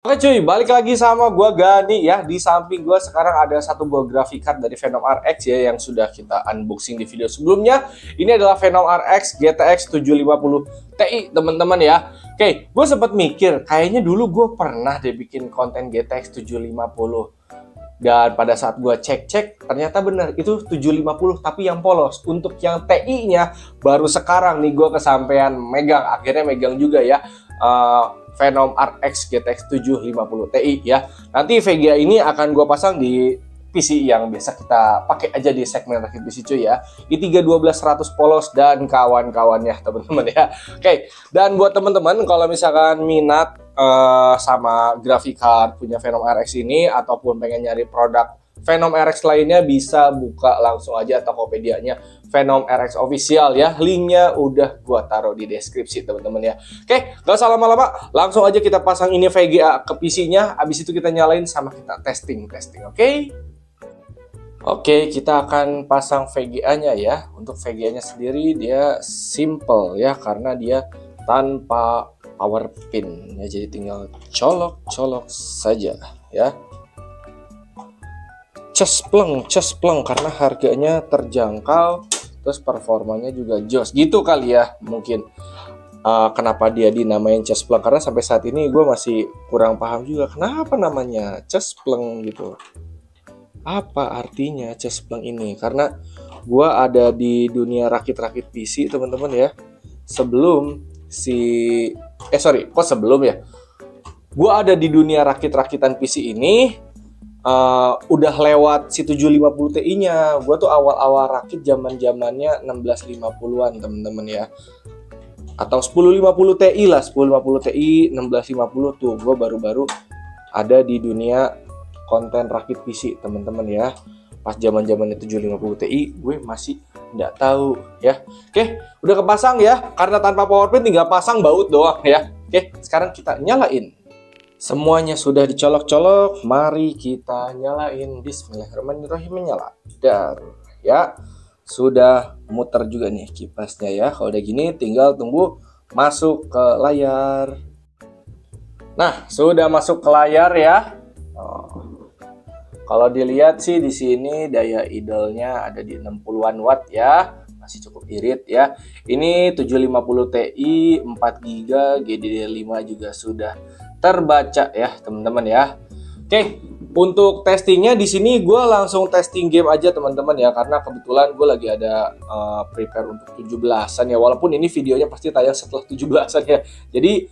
Oke cuy, balik lagi sama gua Gani ya. Di samping gua sekarang ada satu buah graphic card dari Venom RX ya yang sudah kita unboxing di video sebelumnya. Ini adalah Venom RX GTX 750 Ti teman-teman ya. Oke, gue sempat mikir kayaknya dulu gue pernah deh bikin konten GTX 750. Dan pada saat gue cek-cek ternyata benar itu 750 tapi yang polos. Untuk yang TI-nya baru sekarang nih gue kesampaian megang, akhirnya megang juga ya. Venom RX GTX 750 Ti ya. Nanti VGA ini akan gue pasang di PC yang biasa kita pakai aja di segmen rakit PC cuy ya. Di 31200 polos dan kawan-kawannya teman-teman ya. Oke, dan buat teman-teman kalau misalkan minat sama graphic card punya Venom RX ini ataupun pengen nyari produk Venom RX lainnya, bisa buka langsung aja Tokopedia-nya Venom RX Official ya. Linknya udah gua taruh di deskripsi teman-teman ya. Oke, gak usah lama-lama, langsung aja kita pasang ini VGA ke PC-nya. Abis itu kita nyalain sama kita testing. Oke? Oke, kita akan pasang VGA-nya ya. Untuk VGA-nya sendiri dia simple ya, karena dia tanpa power pin ya. Jadi tinggal colok-colok saja ya. Cespleng karena harganya terjangkau, terus performanya juga jos gitu kali ya mungkin. Kenapa dia dinamain cespleng, karena sampai saat ini gue masih kurang paham juga kenapa namanya cespleng gitu, apa artinya cespleng ini, karena gue ada di dunia rakit-rakit PC teman-teman ya. Sebelum sebelum ya gue ada di dunia rakit-rakitan PC ini. Udah lewat si 750 Ti nya. Gue tuh awal-awal rakit zamannya 1650-an temen-temen ya, atau 1050 Ti lah, 1050 Ti 1650 tuh gue baru-baru ada di dunia konten rakit PC temen-temen ya. Pas zamannya 750 Ti gue masih nggak tahu ya. Oke, udah kepasang ya, karena tanpa power pin tinggal pasang baut doang ya. Oke, sekarang kita nyalain. Semuanya sudah dicolok-colok, mari kita nyalain. Bismillahirrahmanirrahim, menyala. Dan ya, sudah muter juga nih kipasnya ya. Kalau udah gini tinggal tunggu masuk ke layar. Nah, sudah masuk ke layar ya. Kalau dilihat sih di sini daya idle-nya ada di 60-an watt ya. Masih cukup irit ya. Ini 750 Ti 4GB GDDR5 juga sudah terbaca ya teman-teman ya. Oke, untuk testingnya di sini gue langsung testing game aja teman-teman ya, karena kebetulan gue lagi ada prepare untuk 17-an ya, walaupun ini videonya pasti tayang setelah 17-an ya. Jadi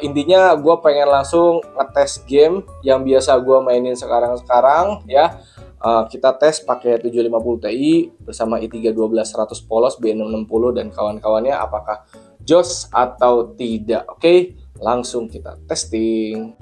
intinya gue pengen langsung ngetes game yang biasa gue mainin sekarang ya. Kita tes pakai 750 Ti bersama i3 12100 polos B660 dan kawan-kawannya, apakah jos atau tidak. Oke, langsung kita testing.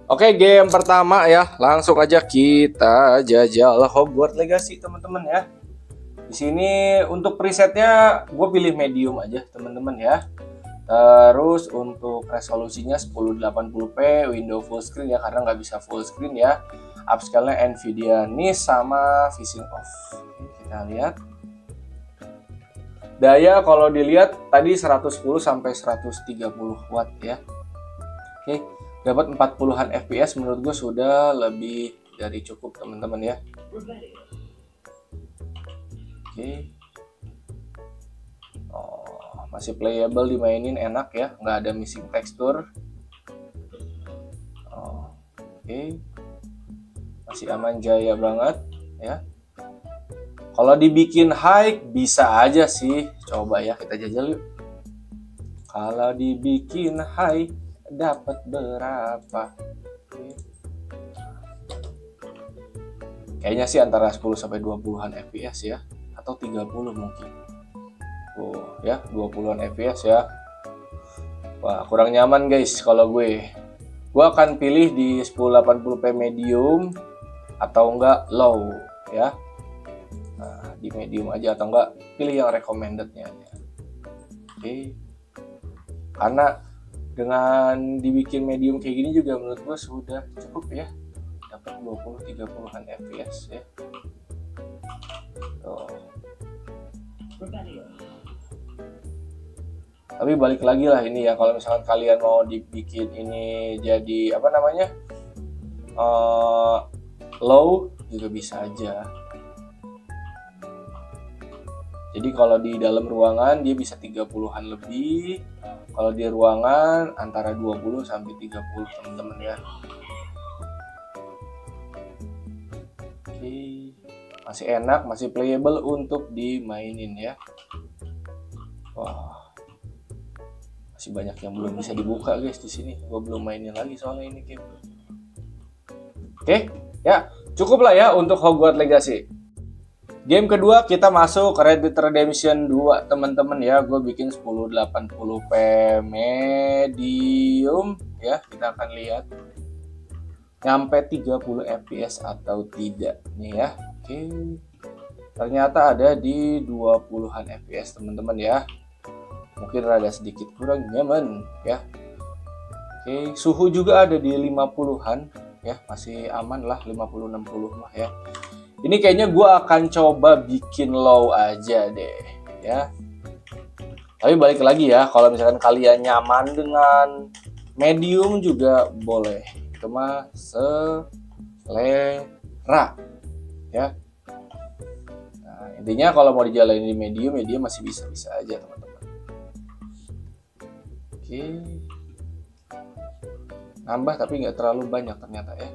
Oke, game pertama ya, langsung aja kita jajal Hogwarts Legacy teman-teman ya. Di sini untuk presetnya gue pilih medium aja teman-teman ya. Terus untuk resolusinya 1080p, window full screen ya, karena nggak bisa full screen ya. Upscale-nya Nvidia NIS sama VSync off. Oke, kita lihat. Daya kalau dilihat tadi 110 sampai 130 watt ya. Oke, dapat 40-an fps, menurut gue sudah lebih dari cukup teman-teman ya. Oke. Masih playable, dimainin enak ya, nggak ada missing tekstur. Oke. Masih aman jaya banget ya. Kalau dibikin high bisa aja sih, coba ya kita jajal yuk. Kalau dibikin high dapat berapa? Kayaknya sih antara 10 sampai 20-an fps ya, atau 30 mungkin. Ya, 20-an fps ya. Wah, kurang nyaman guys kalau gue. Gue akan pilih di 1080p medium atau enggak low ya. Nah, di medium aja atau enggak pilih yang recommended-nya. Oke. Karena dengan dibikin medium kayak gini juga menurut gue sudah cukup ya. Dapat 20-30-an fps ya. Tuh. Tapi balik lagi lah ini ya, kalau misalkan kalian mau dibikin ini jadi apa namanya low juga bisa aja. Jadi kalau di dalam ruangan dia bisa 30-an lebih, kalau di ruangan antara 20 sampai 30 teman-teman ya. Oke, masih enak, masih playable untuk dimainin ya. Wah, masih banyak yang belum bisa dibuka guys di sini. Gue belum mainin lagi soalnya ini game. Oke, ya cukup lah ya untuk Hogwarts Legacy. Game kedua kita masuk ke Red Dead Redemption 2 teman-teman ya. Gue bikin 1080p medium ya. Kita akan lihat nyampe 30 fps atau tidak nih ya. Oke, ternyata ada di 20-an fps teman-teman ya. Mungkin rada sedikit kurang nyaman ya. Oke, suhu juga ada di 50-an ya, masih aman lah 50-60 mah ya. Ini kayaknya gue akan coba bikin low aja deh ya. Tapi balik lagi ya, kalau misalkan kalian nyaman dengan medium juga boleh. Itu mah selera ya. Nah, intinya kalau mau dijalanin di medium ya dia masih bisa-bisa aja teman-teman. Oke. Nambah tapi nggak terlalu banyak ternyata ya.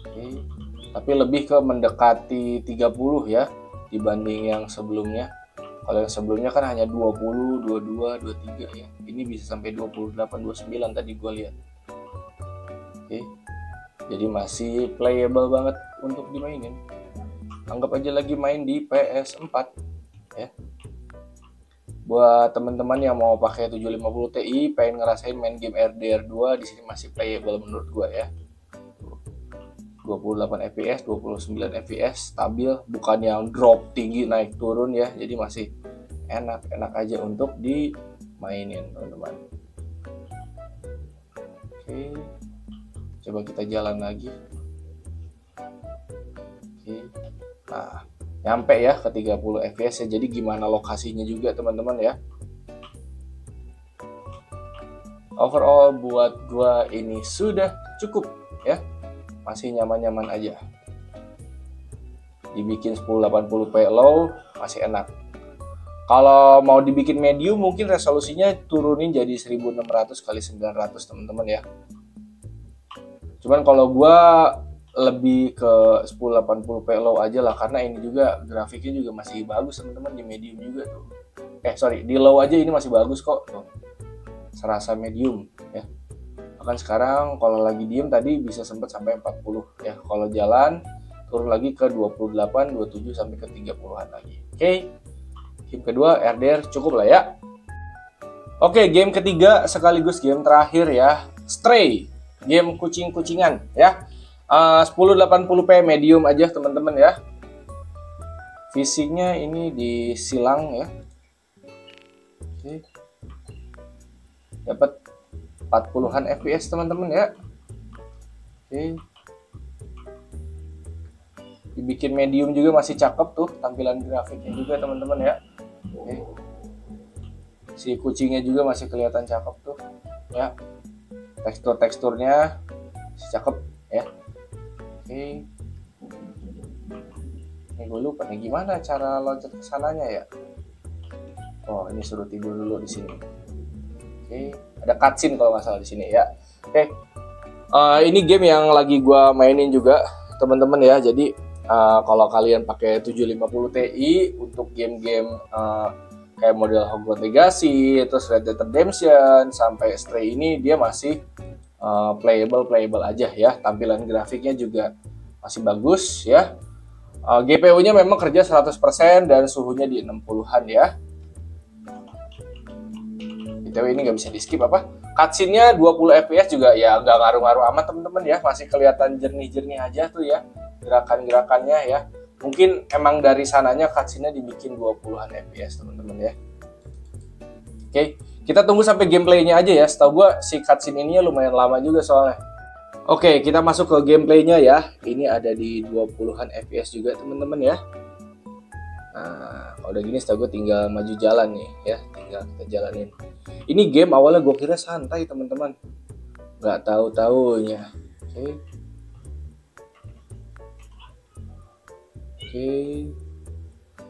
Oke. Tapi lebih ke mendekati 30 ya dibanding yang sebelumnya. Kalau yang sebelumnya kan hanya 20, 22, 23 ya. Ini bisa sampai 28, 29 tadi gue lihat. Oke. Jadi masih playable banget untuk dimainin. Anggap aja lagi main di PS4 ya. Buat teman-teman yang mau pakai 750 Ti pengen ngerasain main game RDR 2 di sini masih playable menurut gue ya. 28 fps, 29 fps stabil, bukan yang drop tinggi naik turun ya. Jadi masih enak-enak aja untuk dimainin teman-teman. Oke, coba kita jalan lagi. Oke, nah nyampe ya ke 30 fps ya. Jadi gimana lokasinya juga teman-teman ya. Overall buat gua ini sudah cukup ya. Masih nyaman-nyaman aja. Dibikin 1080p low masih enak. Kalau mau dibikin medium mungkin resolusinya turunin jadi 1600 x 900 teman-teman ya. Cuman kalau gua lebih ke 1080p low aja lah, karena ini juga grafiknya juga masih bagus teman-teman di medium juga tuh. Di low aja ini masih bagus kok tuh. Serasa medium ya. Bahkan sekarang kalau lagi diem tadi bisa sempat sampai 40 ya. Kalau jalan turun lagi ke 28, 27 sampai ke 30-an lagi. Oke. Game kedua RDR cukup lah ya. Oke, game ketiga sekaligus game terakhir ya. Stray, game kucing-kucingan ya. 1080p medium aja teman-teman ya. Fisiknya ini disilang ya. Oke. Dapat 40-an fps teman-teman ya. Oke. Dibikin medium juga masih cakep tuh tampilan grafiknya juga teman-teman ya. Oke. Si kucingnya juga masih kelihatan cakep tuh ya. Teksturnya masih cakep ya. Oke. Ini gue lupa nih gimana cara loncat ke sananya ya. Oh, ini suruh tidur dulu di sini. Oke, ada cutscene kalau nggak salah di sini ya. Oke, ini game yang lagi gua mainin juga teman-teman ya. Jadi kalau kalian pakai 750 Ti untuk game-game kayak model Hogwarts Legacy, terus Red Dead Redemption sampai Stray ini dia masih playable aja ya. Tampilan grafiknya juga masih bagus ya. GPU-nya memang kerja 100% dan suhunya di 60-an ya. BTW ini nggak bisa di skip apa. Cutscene-nya 20 fps juga ya nggak ngaruh-ngaruh amat teman-teman ya. Masih kelihatan jernih-jernih aja tuh ya gerakan-gerakannya ya. Mungkin emang dari sananya cutscene-nya dibikin 20-an fps teman-teman ya. Oke, kita tunggu sampai gameplaynya aja ya. Setahu gua si cutscene ini lumayan lama juga soalnya. Oke, kita masuk ke gameplaynya ya. Ini ada di 20-an fps juga teman-teman ya. Nah, kalau udah gini setahu gue tinggal maju jalan nih ya, tinggal kita jalanin. Ini game awalnya gue kira santai teman-teman, nggak tahu-taunya. Oke.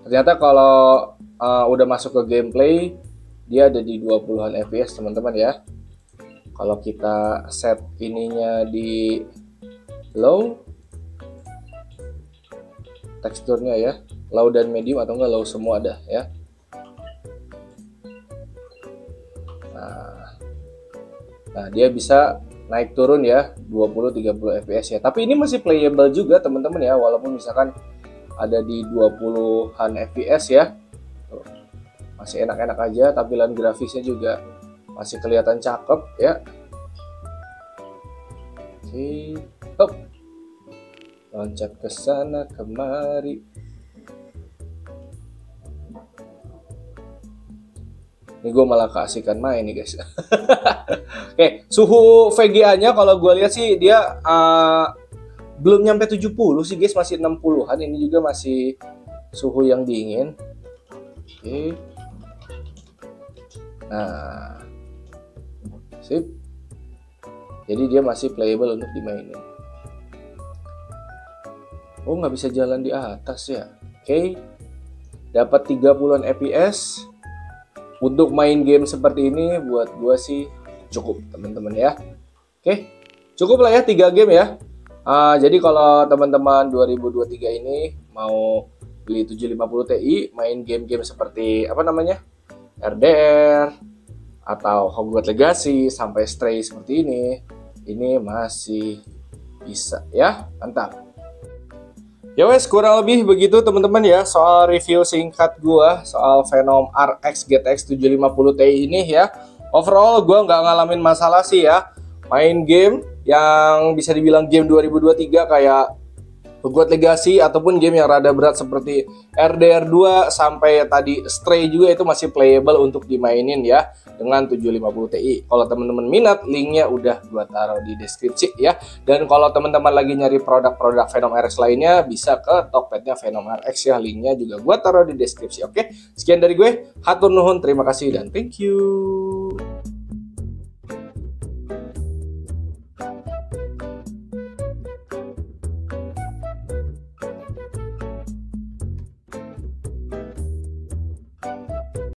Ternyata kalau udah masuk ke gameplay, dia ada di 20-an fps teman-teman ya. Kalau kita set ininya di low, teksturnya ya, low dan medium atau enggak low semua ada ya. Nah, dia bisa naik turun ya 20-30 fps ya. Tapi ini masih playable juga teman-teman ya, walaupun misalkan ada di 20-an fps ya. Tuh, masih enak-enak aja, tampilan grafisnya juga masih kelihatan cakep ya. Oke, hop. Loncat ke sana kemari. Ini gue malah keasikan main nih guys. Oke, suhu VGA-nya kalau gue lihat sih dia belum nyampe 70 sih guys, masih 60-an. Ini juga masih suhu yang dingin. Oke. Nah, sip. Jadi dia masih playable untuk dimainin. Oh, nggak bisa jalan di atas ya. Oke. Dapat 30-an fps. Untuk main game seperti ini buat gua sih cukup teman-teman ya. Oke, cukup lah ya 3 game ya. Jadi kalau teman-teman 2023 ini mau beli 750 Ti, main game-game seperti apa namanya, RDR atau Hogwarts Legacy sampai Stray seperti ini masih bisa ya, mantap. Ya wes, kurang lebih begitu teman-teman ya soal review singkat gua soal Phenom RX GTX 750 Ti ini ya. Overall gua nggak ngalamin masalah sih ya. Main game yang bisa dibilang game 2023 kayak Hogwarts Legacy ataupun game yang rada berat seperti RDR 2 sampai tadi Stray juga itu masih playable untuk dimainin ya dengan 750 Ti. Kalau teman-teman minat, linknya udah gua taruh di deskripsi ya. Dan kalau teman-teman lagi nyari produk-produk Phenom RX lainnya, bisa ke Tokpednya Phenom RX ya, linknya juga gua taruh di deskripsi. Oke, sekian dari gue, hatur nuhun, terima kasih dan thank you.